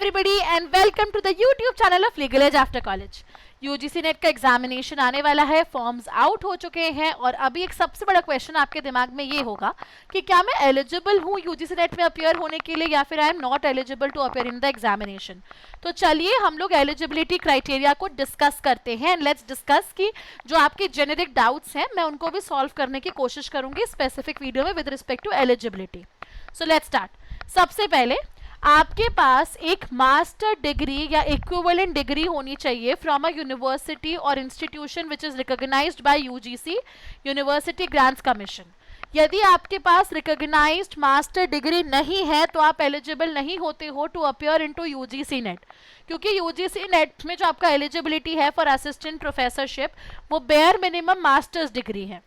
everybody and welcome to the YouTube channel of Legal Edge After College। UGC net का examination आने वाला है, forms out हो चुके हैं और अभी एक सबसे बड़ा क्वेश्चन आपके दिमाग में ये होगा कि क्या मैं एलिजिबल हूँ यूजीसी नेट में अपियर होने के लिए या फिर I am not eligible to appear in the examination. तो चलिए हम लोग एलिजिबिलिटी क्राइटेरिया को डिस्कस करते हैं एंड लेट्स डिस्कस कि जो आपके जेनेरिक डाउट्स हैं मैं उनको भी सॉल्व करने की कोशिश करूंगी स्पेसिफिक वीडियो में with respect to eligibility. So let's start. सबसे पहले आपके पास एक मास्टर डिग्री या इक्विवेलेंट डिग्री होनी चाहिए फ्रॉम अ यूनिवर्सिटी और institution which is recognised by UGC, university grants commission. यदि आपके पास रिकॉग्नाइज्ड मास्टर डिग्री नहीं है तो आप एलिजिबल नहीं होते हो to appear into UGC net, क्योंकि यूजीसी नेट में जो आपका एलिजिबिलिटी है फॉर असिस्टेंट प्रोफेसरशिप वो बेयर मिनिमम मास्टर्स डिग्री है,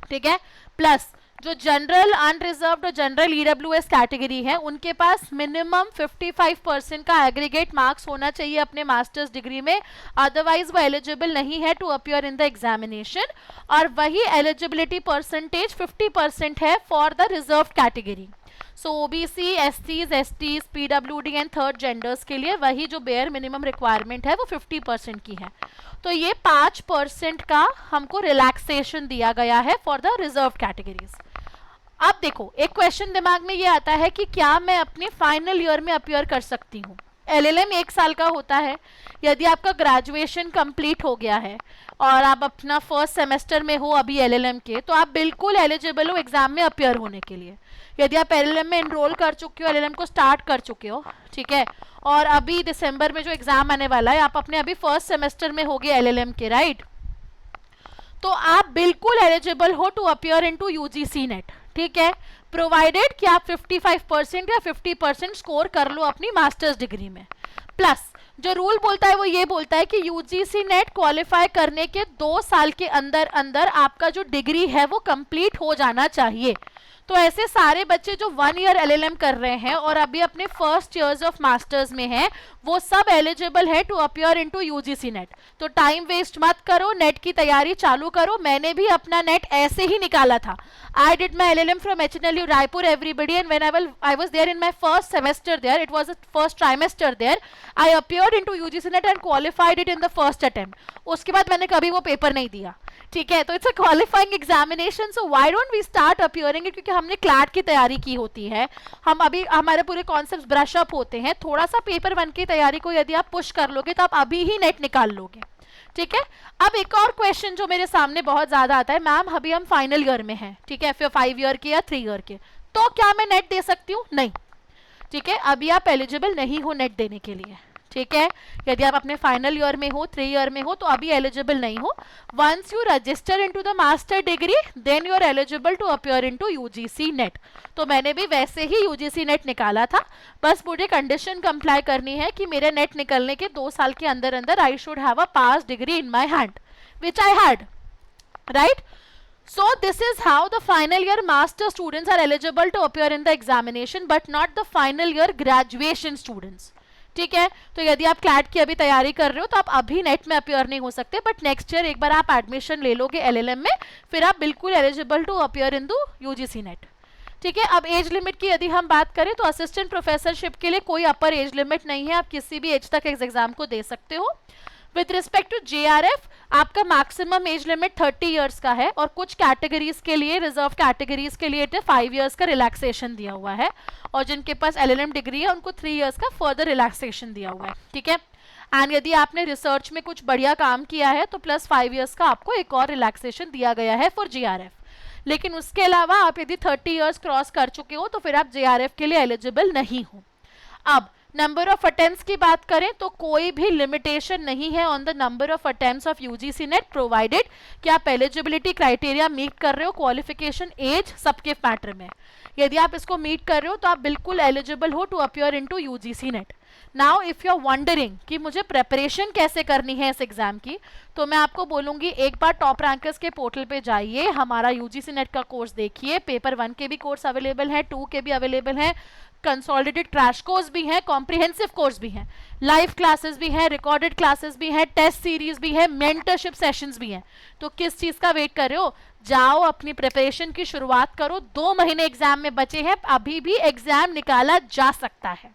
ठीक है। प्लस जो जनरल अनरिजर्व्ड और जनरल ईडब्ल्यूएस कैटेगरी है उनके पास मिनिमम 55% का एग्रीगेट मार्क्स होना चाहिए अपने मास्टर्स डिग्री में, अदरवाइज वो एलिजिबल नहीं है to appear in the examination. और वही एलिजिबिलिटी परसेंटेज 50% है for the reserve category. So OBC, एससीज, STs, PWD and third genders के लिए वही जो बेयर मिनिमम रिक्वायरमेंट है वो 50% की है। तो ये 5% का हमको रिलैक्सेशन दिया गया है फॉर द रिजर्व कैटेगरीज। अब देखो एक क्वेश्चन दिमाग में ये आता है कि क्या मैं अपने फाइनल ईयर में अपियर कर सकती हूँ। एलएलएम 1 साल का होता है। यदि आपका ग्रेजुएशन कंप्लीट हो गया है और आप अपना फर्स्ट सेमेस्टर में हो अभी एलएलएम के, तो आप बिल्कुल एलिजिबल हो एग्जाम में अपियर होने के लिए। यदि आप एलएलएम में एनरोल कर चुके हो, एलएलएम को स्टार्ट कर चुके हो, ठीक है, और अभी दिसंबर में जो एग्जाम आने वाला है आप अपने अभी फर्स्ट सेमेस्टर में हो गए एलएलएम के, राइट, तो आप बिल्कुल एलिजिबल हो to appear into UGC net, ठीक है, प्रोवाइडेड कि आप 55% या 50% स्कोर कर लो अपनी मास्टर्स डिग्री में। प्लस जो रूल बोलता है वो ये बोलता है कि यूजीसी नेट क्वालिफाई करने के 2 साल के अंदर अंदर आपका जो डिग्री है वो कंप्लीट हो जाना चाहिए। तो ऐसे सारे बच्चे जो 1 ईयर एलएलएम कर रहे हैं और अभी अपने फर्स्ट ईयर्स ऑफ मास्टर्स में हैं वो सब एलिजिबल है to appear into UGC net. तो टाइम वेस्ट मत करो, नेट की तैयारी चालू करो। मैंने भी अपना नेट ऐसे ही निकाला था। I did my LLM from HNLU Raipur everybody and when I was there in my first semester there, it was the first trimester there, I appeared into UGC net and qualified it in the first attempt. उसके बाद मैंने कभी वो paper नहीं दिया, ठीक है। तो it's a qualifying examination, so why don't we start appearing it, क्योंकि हमने क्लैट की तैयारी की होती है, हम अभी हमारे पूरे कॉन्सेप्ट्स ब्रश अप होते हैं। थोड़ा सा पेपर 1 की तैयारी को यदि आप पुश कर लोगे तो आप अभी ही नेट निकाल लोगे, ठीक है। अब एक और क्वेश्चन जो मेरे सामने बहुत ज्यादा आता है, मैम अभी हम फाइनल ईयर में हैं, ठीक है, फिर 5 ईयर के या 3 ईयर के, तो क्या मैं नेट दे सकती हूँ? नहीं, ठीक है, अभी आप एलिजिबल नहीं हो नेट देने के लिए, ठीक है। यदि आप अपने फाइनल ईयर में हो, 3 ईयर में हो, तो अभी एलिजिबल नहीं हो। Once you register into the master degree then you are eligible to appear into UGC net. तो मैंने भी वैसे ही यूजीसी नेट निकाला था, बस मुझे कंडीशन कंप्लाई करनी है कि मेरे नेट निकलने के 2 साल के अंदर अंदर I should have a pass degree in my hand, which I had, right. So this is how the final year master students are eligible to appear in the examination but not the final year graduation students, ठीक है। तो यदि आप CLAT की अभी तैयारी कर रहे हो तो आप अभी नेट में अपियर नहीं हो सकते, बट नेक्स्ट ईयर एक बार आप एडमिशन ले लोगे एलएलएम में, फिर आप बिल्कुल eligible to appear in the UGC net, ठीक है। अब एज लिमिट की यदि हम बात करें तो असिस्टेंट प्रोफेसरशिप के लिए कोई अपर एज लिमिट नहीं है, आप किसी भी एज तक इस एग्जाम को दे सकते हो। विद रिस्पेक्ट टू जेआरएफ आपका मैक्सिमम एज लिमिट 30 इयर्स का है और कुछ कैटेगरीज के लिए, रिजर्व कैटेगरीज के लिए 5 इयर्स का रिलैक्सेशन दिया हुआ है और जिनके पास एलएलएम डिग्री है उनको 3 इयर्स का फर्दर रिलैक्सेशन दिया हुआ है, ठीक है। एंड यदि आपने रिसर्च में कुछ बढ़िया काम किया है तो प्लस 5 इयर्स का आपको एक और रिलैक्सेशन दिया गया है फॉर जेआरएफ। लेकिन उसके अलावा आप यदि 30 इयर्स क्रॉस कर चुके हो तो फिर आप जेआरएफ के लिए एलिजिबल नहीं हो। अब नंबर ऑफ अटेम्प्ट्स की बात करें तो कोई भी लिमिटेशन नहीं है on the number of attempts of UGC net, provided कि आप एलिजिबिलिटी क्राइटेरिया मीट कर रहे हो, क्वालिफिकेशन, एज सबके मैटर में। यदि आप इसको मीट कर रहे हो तो आप बिल्कुल एलिजिबल हो to appear into UGC net. Now if you are wondering कि मुझे प्रेपरेशन कैसे करनी है इस एग्जाम की, तो मैं आपको बोलूंगी एक बार टॉप रैंकर्स के पोर्टल पे जाइए, हमारा यूजीसी नेट का कोर्स देखिए, पेपर 1 के भी कोर्स अवेलेबल है, 2 के भी अवेलेबल है, कंसोलिडेटेड क्रैश कोर्स भी हैं, कॉम्प्रिहेंसिव कोर्स भी हैं, लाइव क्लासेस भी हैं, रिकॉर्डेड क्लासेस भी हैं, टेस्ट सीरीज भी है, मेंटरशिप सेशंस भी हैं। तो किस चीज का वेट कर रहे हो? जाओ अपनी प्रिपरेशन की शुरुआत करो। 2 महीने एग्जाम में बचे हैं, अभी भी एग्जाम निकाला जा सकता है।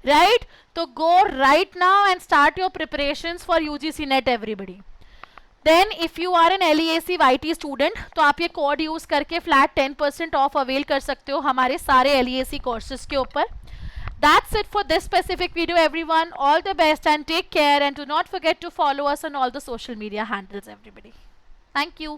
राइट? तो go right now and start your preparations for UGC net everybody. Then if you are an LEAC YT student तो आप ये कोड यूज करके फ्लैट 10% ऑफ अवेल कर सकते हो हमारे सारे LEAC कोर्सेज के ऊपर. That's it for this specific video, everyone. All the best and take care, and do not forget to follow us on all the social media handles, everybody. Thank you.